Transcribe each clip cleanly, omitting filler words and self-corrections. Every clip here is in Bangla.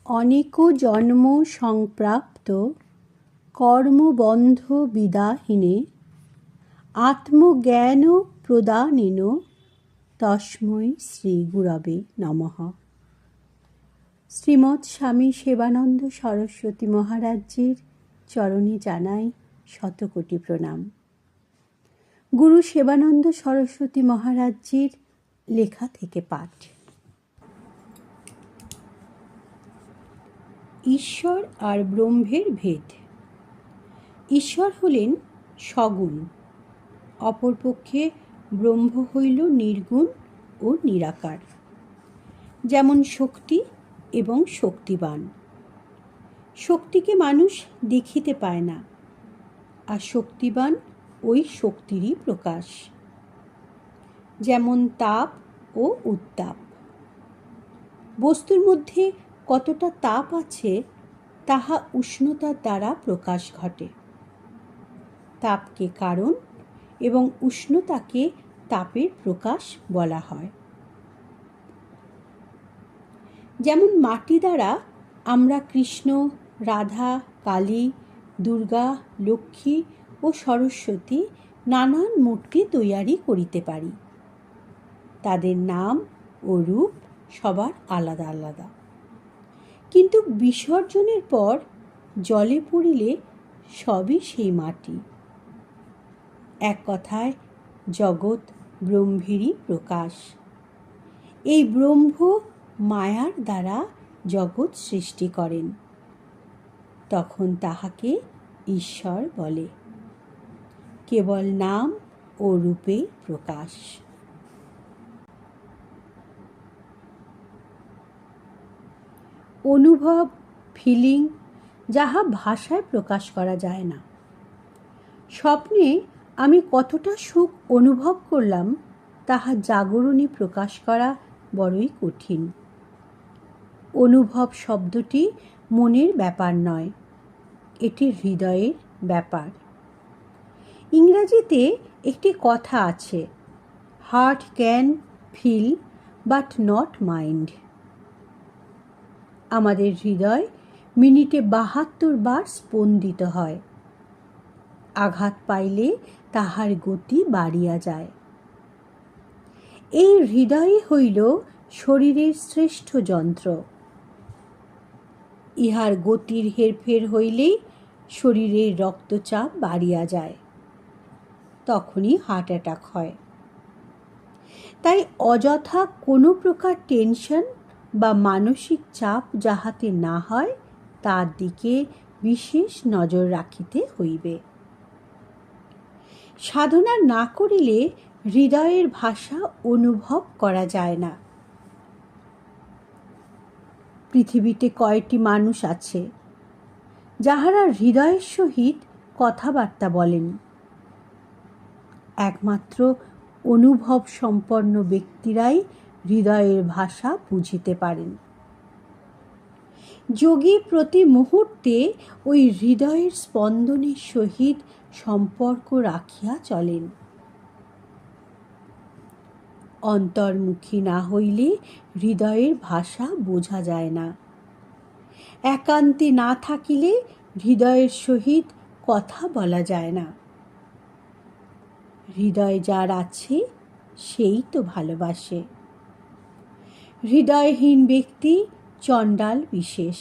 অনেক জন্ম সংপ্রাপ্ত কর্মবন্ধ বিদাহিনে আত্মজ্ঞান প্রদানেন তস্मै শ্রী গুরবে নমঃ। শ্রীমৎ স্বামী সেবানন্দ সরস্বতী মহারাজজির চরণে জানাই শতকোটি প্রণাম। গুরু সেবানন্দ সরস্বতী মহারাজজির লেখা থেকে পাঠ। ঈশ্বর আর ব্রহ্মের ভেদ। ঈশ্বর হলেন সগুণ, অপরপক্ষে ব্রহ্ম হইল নির্গুণ ও নিরাকার। যেমন শক্তি এবং শক্তিবান। শক্তিকে মানুষ দেখিতে পায় না, আর শক্তিবান ওই শক্তিরই প্রকাশ। যেমন তাপ ও উত্তাপ। বস্তুর মধ্যে কতটা তাপ আছে তাহা উষ্ণতার দ্বারা প্রকাশ ঘটে। তাপকে কারণ এবং উষ্ণতাকে তাপের প্রকাশ বলা হয়। যেমন মাটি দ্বারা আমরা কৃষ্ণ, রাধা, কালী, দুর্গা, লক্ষ্মী ও সরস্বতী নানান মূর্তি তৈয়ারি করিতে পারি। তাদের নাম ও রূপ সবার আলাদা আলাদা, কিন্তু বিসর্জনের পর জলে পড়িলে সবই সেই মাটি। এক কথায় জগৎ ব্রহ্মেরই প্রকাশ। এই ব্রহ্ম মায়ার দ্বারা জগৎ সৃষ্টি করেন, তখন তাহাকে ঈশ্বর বলে। কেবল নাম ও রূপে প্রকাশ। অনুভব, ফিলিং, যাহা ভাষায় প্রকাশ করা যায় না। স্বপ্নে আমি কতটা সুখ অনুভব করলাম তাহা জাগরণে প্রকাশ করা বড়ই কঠিন। অনুভব শব্দটি মনের ব্যাপার নয়, এটি হৃদয়ের ব্যাপার। ইংরাজিতে একটি কথা আছে, heart can feel but not mind. আমাদের হৃদয় মিনিটে ৭২ বার স্পন্দিত হয়। আঘাত পাইলে তাহার গতি বাড়িয়া যায়। এই হৃদয় হইল শরীরের শ্রেষ্ঠ যন্ত্র। ইহার গতির হেরফের হইলেই শরীরের রক্তচাপ বাড়িয়া যায়, তখনই হার্ট অ্যাটাক হয়। তাই অযথা কোনো প্রকার টেনশন বা মানসিক চাপ যাহাতে না হয় তার দিকে বিশেষ নজর রাখিতে হইবে। সাধনা না করিলে হৃদয়ের ভাষা অনুভব করা যায় না। পৃথিবীতে কয়টি মানুষ আছে যাহারা হৃদয়ের সহিত কথাবার্তা বলেন? একমাত্র অনুভব সম্পন্ন ব্যক্তিরাই হৃদয়ের ভাষা বুঝিতে পারেন। যোগী প্রতি মুহূর্তে ওই হৃদয়ের স্পন্দনের সহিত সম্পর্ক রাখিয়া চলেন। অন্তর্মুখী না হইলে হৃদয়ের ভাষা বোঝা যায় না। একান্তে না থাকিলে হৃদয়ের সহিত কথা বলা যায় না। হৃদয় যার আছে সেই তো ভালোবাসে। হৃদয়হীন ব্যক্তি চণ্ডাল বিশেষ।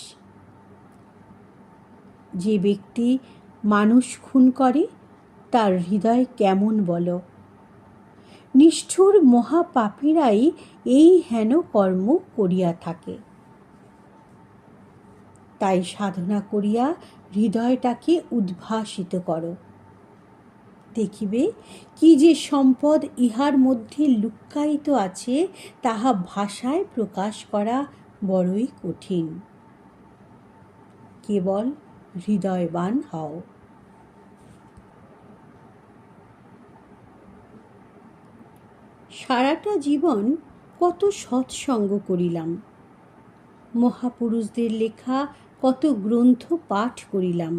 যে ব্যক্তি মানুষ খুন করে তার হৃদয় কেমন বলো? নিষ্ঠুর মহাপাপীরাই এই হেন কর্ম করিয়া থাকে। তাই সাধনা করিয়া হৃদয়টাকে উদ্ভাসিত করো। দেখিবে কি যে সম্পদ ইহার মধ্যে লুক্কায়িত আছে তাহা ভাষায় প্রকাশ করা বড়ই কঠিন। কেবল হৃদয়বান হও। সারাটা জীবন কত সৎসঙ্গ করিলাম, মহাপুরুষদের লেখা কত গ্রন্থ পাঠ করিলাম,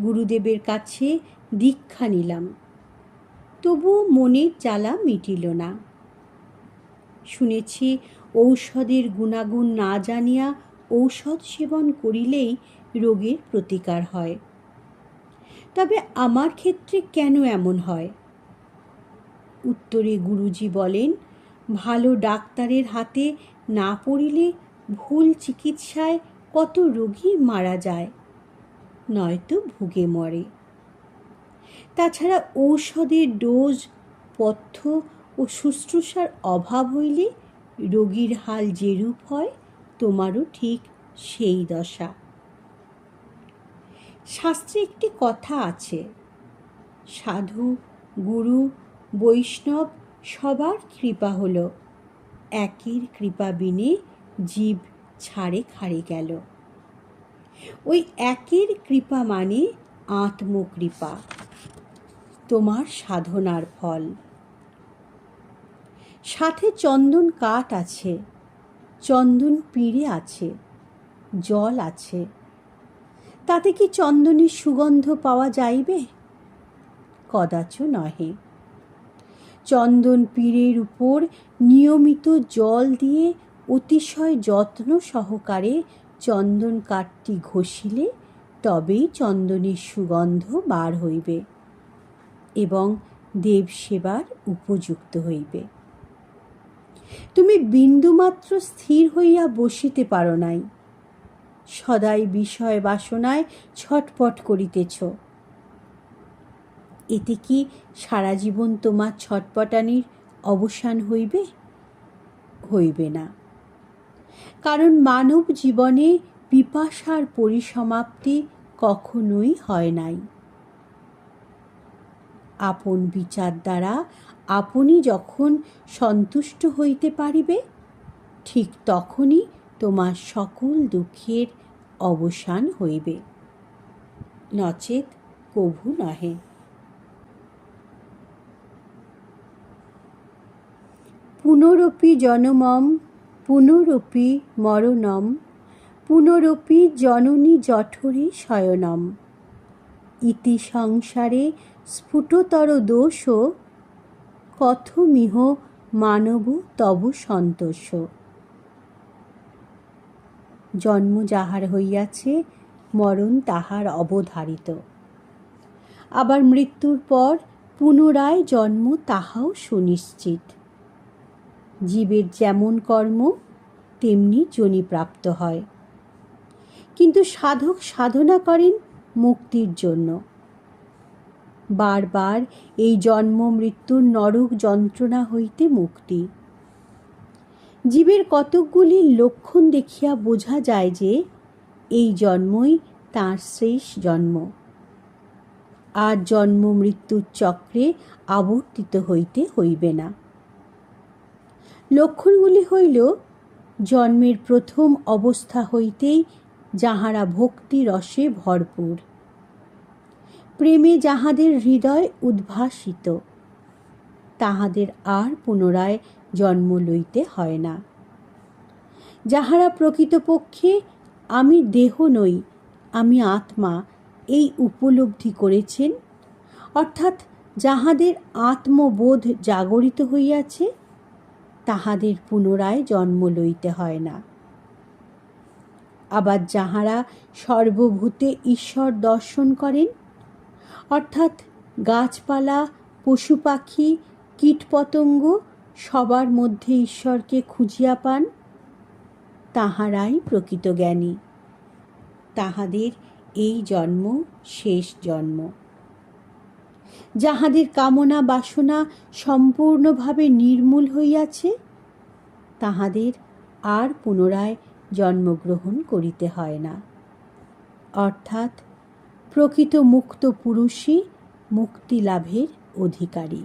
গুরুদেবের কাছে দীক্ষা নিলাম, তবুও মনের জ্বালা মিটিল না। শুনেছি ঔষধের গুণাগুণ না জানিয়া ঔষধ সেবন করিলেই রোগের প্রতিকার হয়। তবে আমার ক্ষেত্রে কেন এমন হয়? উত্তরে গুরুজি বলেন, ভালো ডাক্তারের হাতে না পড়িলে ভুল চিকিৎসায় কত রোগী মারা যায়, নয়তো ভুগে মরে। তাছাড়া ঔষধের ডোজ, পথ্য ও শুশ্রূষার অভাব হইলে রোগীর হাল যেরূপ হয়, তোমারও ঠিক সেই দশা। শাস্ত্রে একটি কথা আছে, সাধু, গুরু, বৈষ্ণব সবার কৃপা হলো, একের কৃপা বিনে জীব ছাড়ে খাড়ে গেল। ওই একের কৃপা মানে আত্মকৃপা, তোমার সাধনার ফল। সাথে চন্দন কাঠ আছে, চন্দন পিঁড়ে আছে, জল আছে, তাতে কি চন্দনের সুগন্ধ পাওয়া যাইবে? কদাচ নহে। চন্দন পিঁড়ের উপর নিয়মিত জল দিয়ে অতিশয় যত্ন সহকারে চন্দন কাঠটি ঘষিলে তবেই চন্দনের সুগন্ধ বার হইবে এবং দেব সেবার উপযুক্ত হইবে। তুমি বিন্দুমাত্র স্থির হইয়া বসিতে পারো নাই, সদাই বিষয় বাসনায় ছটপট করিতেছ। এতে কি সারা জীবন তোমার ছটপটানির অবসান হইবে? হইবে না। কারণ মানব জীবনে পিপাসার পরিসমাপ্তি কখনোই হয় নাই। আপন বিচার দ্বারা আপনি যখন সন্তুষ্ট হইতে পারিবে, ঠিক তখনই তোমার সকল দুঃখের অবসান হইবে, নচেৎ কভু নহে। পুনরপি জনমম পুনরপি মরণম পুনরপি জননী জঠরে শয়নম ইতি সংসারে স্ফুটতর দোষ কথমিহ মানব তব সন্তোষ। জন্ম যাহার হইয়াছে, মরণ তাহার অবধারিত। আবার মৃত্যুর পর পুনরায় জন্ম তাহাও সুনিশ্চিত। জীবের যেমন কর্ম তেমনি যোনিপ্রাপ্ত হয়। কিন্তু সাধক সাধনা করেন মুক্তির জন্য। বারবার এই জন্ম মৃত্যুর নরক যন্ত্রণা হইতে মুক্তি। জীবের কতকগুলি লক্ষণ দেখিয়া বোঝা যায় যে এই জন্মই তাঁর শেষ জন্ম, আর জন্ম মৃত্যুর চক্রে আবর্তিত হইতে হইবে না। লক্ষণগুলি হইল, জন্মের প্রথম অবস্থা হইতেই যাহারা ভক্তি রসে ভরপুর, প্রেমে যাহাদের হৃদয় উদ্ভাসিত, তাহাদের আর পুনরায় জন্ম লইতে হয় না। যাহারা প্রকৃতপক্ষে আমি দেহ নই, আমি আত্মা, এই উপলব্ধি করেছেন, অর্থাৎ যাহাদের আত্মবোধ জাগরিত হইয়াছে, তাহাদের পুনরায় জন্ম লইতে হয় না। আবার যাহারা সর্বভূতে ঈশ্বর দর্শন করেন, অর্থাৎ গাছপালা, পশু পাখি, কীটপতঙ্গ সবার মধ্যে ঈশ্বরকে খুঁজিয়া পান, তাহারাই প্রকৃত জ্ঞানী। তাহাদের এই জন্ম শেষ জন্ম। যাহাদের কামনা বাসনা সম্পূর্ণভাবে নির্মূল হইয়াছে, তাহাদের আর পুনরায় জন্মগ্রহণ করিতে হয় না। অর্থাৎ প্রকৃত মুক্ত পুরুষই মুক্তি লাভের অধিকারী।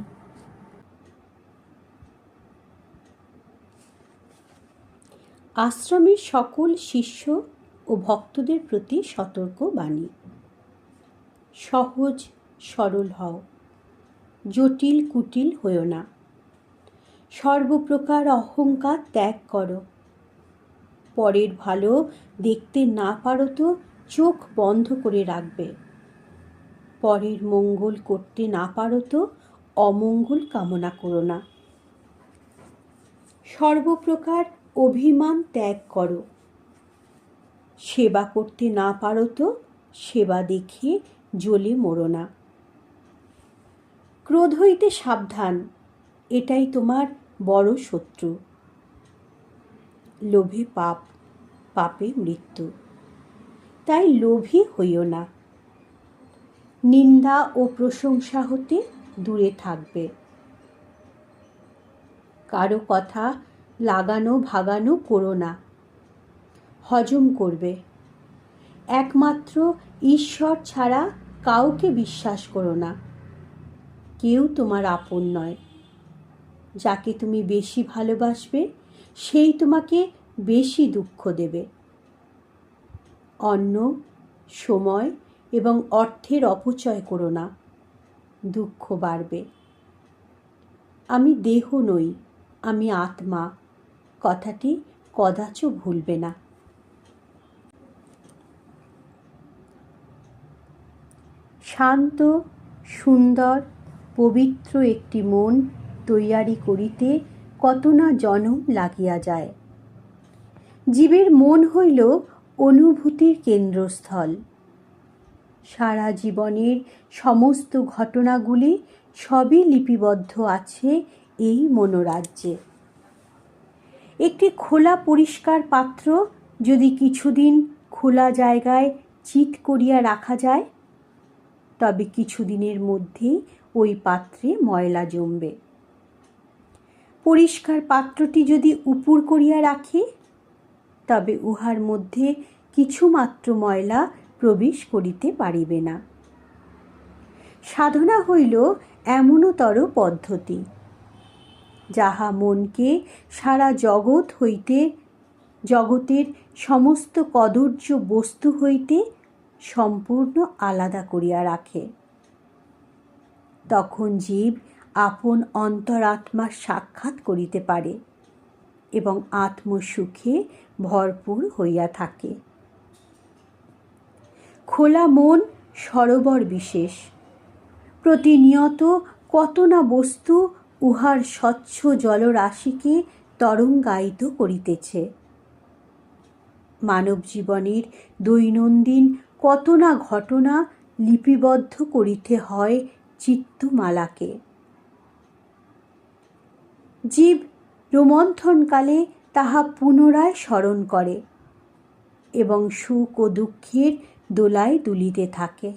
আশ্রমের সকল শিষ্য ও ভক্তদের প্রতি সতর্ক বাণী। সহজ সরল হও, জটিল কুটিল হইও না। সর্বপ্রকার অহংকার ত্যাগ করো। পরের ভালো দেখতে না পারো তো চোখ বন্ধ করে রাখবে। পরের মঙ্গল করতে না পারো তো অমঙ্গল কামনা করো না। সর্বপ্রকার অভিমান ত্যাগ করো। সেবা করতে না পারো তো সেবা দেখে জ্বলে মরো না। ক্রোধ হইতে সাবধান, এটাই তোমার বড় শত্রু। লোভে পাপ, পাপে মৃত্যু। তাই লোভী হইও না। নিন্দা ও প্রশংসা হতে দূরে থাকবে। কারো কথা লাগানো ভাগানো করো না, হজম করবে। একমাত্র ঈশ্বর ছাড়া কাউকে বিশ্বাস করো না। কেউ তোমার আপন নয়। যাকে তুমি বেশি ভালোবাসবে সেই তোমাকে বেশি দুঃখ দেবে। অন্ন, সময় এবং অর্থের অপচয় করো না, দুঃখ বাড়বে। আমি দেহ নই, আমি আত্মা, কথাটি কদাচ ভুলবে না। শান্ত, সুন্দর, পবিত্র একটি মন তৈয়ারি করিতে কত না জনম লাগিয়া যায়। জীবের মন হইল অনুভূতির কেন্দ্রস্থল। সারা জীবনের সমস্ত ঘটনাগুলি সবই লিপিবদ্ধ আছে এই মনোরাজ্যে। একটি খোলা পরিষ্কার পাত্র যদি কিছুদিন খোলা জায়গায় চিৎ করিয়া রাখা যায়, তবে কিছুদিনের মধ্যেই ওই পাত্রে ময়লা জমবে। পরিষ্কার পাত্রটি যদি উপুর করিয়া রাখি, তবে উহার মধ্যে কিছুমাত্র ময়লা প্রবেশ করিতে পারিবে না। সাধনা হইল এমনতর পদ্ধতি, যাহা মনকে সারা জগৎ হইতে, জগতের সমস্ত কদর্য বস্তু হইতে সম্পূর্ণ আলাদা করিয়া রাখে। তখন জীব আপন অন্তরাত্মার সাক্ষাৎ করিতে পারে এবং আত্মসুখে ভরপুর হইয়া থাকে। খোলা মন সরোবর বিশেষ। প্রতিনিয়ত কত না বস্তু উহার স্বচ্ছ জলরাশিকে তরঙ্গায়িত করিতেছে। মানব জীবনের দৈনন্দিন কত না ঘটনা লিপিবদ্ধ করিতে হয় চিত্তমালাকে। জীব রোমন্থনকালে তাহা পুনরায় স্মরণ করে এবং সুখ ও দুঃখের দোলায় দুলিতে থাকে।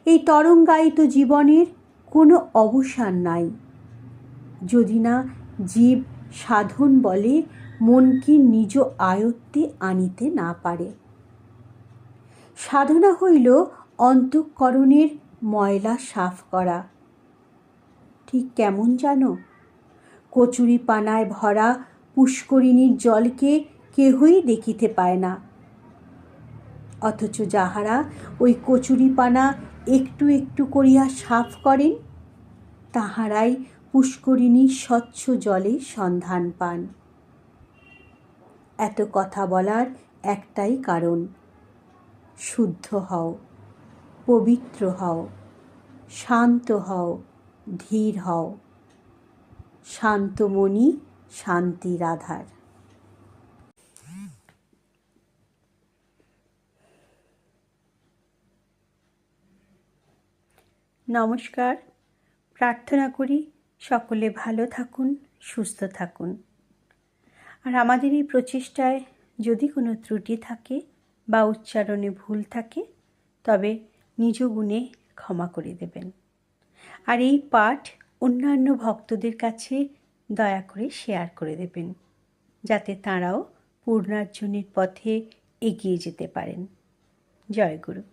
এই তরঙ্গায়িত জীবনের কোনো অবসান নাই, যদি না জীব সাধন বলে মনকে নিজ আয়ত্তে আনিতে না পারে। সাধনা হইল অন্তঃকরণের ময়লা সাফ করা। ঠিক কেমন জানো? কচুরি পানায় ভরা পুষ্করিণীর জলকে কেহই দেখিতে পায় না, অথচ যাহারা ওই কচুরি পানা একটু একটু করিয়া সাফ করেন, তাহারাই পুষ্করিণীর স্বচ্ছ জলের সন্ধান পান। এত কথা বলার একটাই কারণ, শুদ্ধ হও, পবিত্র হও, শান্ত হও, ধীর হও। শান্তমণি শান্তির আধার। নমস্কার। প্রার্থনা করি সকলে ভালো থাকুন, সুস্থ থাকুন। আর আমাদের এই প্রচেষ্টায় যদি কোনো ত্রুটি থাকে বা উচ্চারণে ভুল থাকে, তবে নিজ গুণে ক্ষমা করে দেবেন। আর এই পাঠ অন্যান্য ভক্তদের কাছে দয়া করে শেয়ার করে দেবেন, যাতে তাঁরাও পূর্ণার্জনের পথে এগিয়ে যেতে পারেন। জয় গুরু।